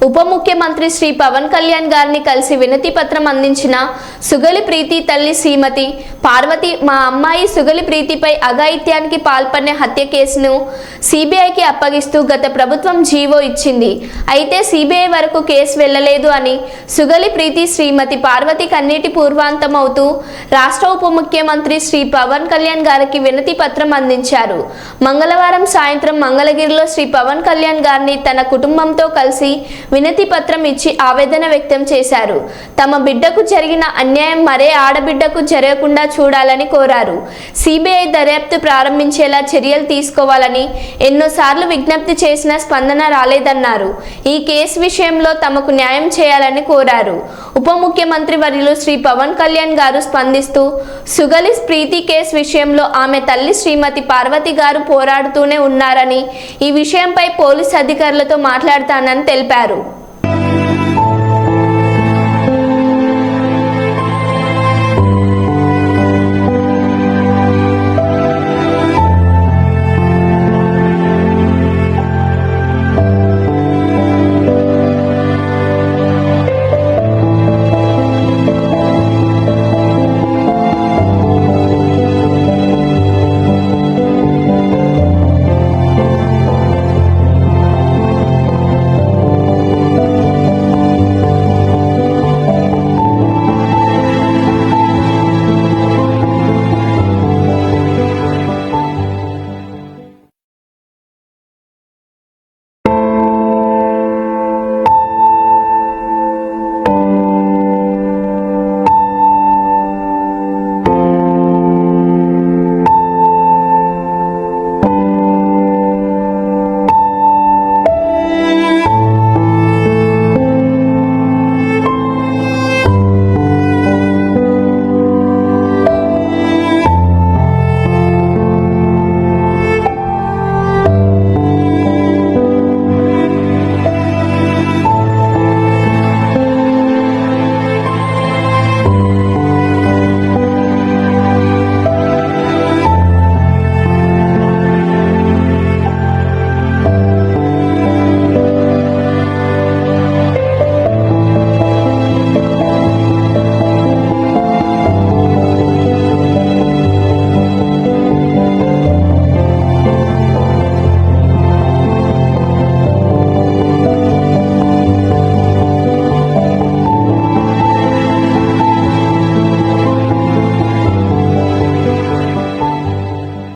ఉప ముఖ్యమంత్రి శ్రీ పవన్ కళ్యాణ్ గారిని కలిసి వినతి పత్రం అందించిన సుగలి ప్రీతి తల్లి శ్రీమతి పార్వతి మా అమ్మాయి సుగలి ప్రీతిపై అఘాయిత్యానికి పాల్పడిన హత్య కేసును సిబిఐకి అప్పగిస్తూ గత ప్రభుత్వం జీవో ఇచ్చింది. అయితే సిబిఐ వరకు కేసు వెళ్లలేదు అని సుగలి ప్రీతి శ్రీమతి పార్వతి కన్నీటి పూర్వాంతమవుతూ రాష్ట్ర ఉప ముఖ్యమంత్రి శ్రీ పవన్ కళ్యాణ్ గారికి వినతి పత్రం అందించారు. మంగళవారం సాయంత్రం మంగళగిరిలో శ్రీ పవన్ కళ్యాణ్ గారిని తన కుటుంబంతో కలిసి వినతి పత్రం ఇచ్చి ఆవేదన వ్యక్తం చేశారు. తమ బిడ్డకు జరిగిన అన్యాయం మరే ఆడబిడ్డకు జరగకుండా చూడాలని కోరారు. సిబిఐ దర్యాప్తు ప్రారంభించేలా చర్యలు తీసుకోవాలని ఎన్నోసార్లు విజ్ఞప్తి చేసినా స్పందన రాలేదన్నారు. ఈ కేసు విషయంలో తమకు న్యాయం చేయాలని కోరారు. ఉప ముఖ్యమంత్రి వర్యులు శ్రీ పవన్ కళ్యాణ్ గారు స్పందిస్తూ సుగలి ప్రీతి కేసు విషయంలో ఆమె తల్లి శ్రీమతి పార్వతి గారు పోరాడుతూనే ఉన్నారని ఈ విషయంపై పోలీస్ అధికారులతో మాట్లాడతానని తెలిపారు.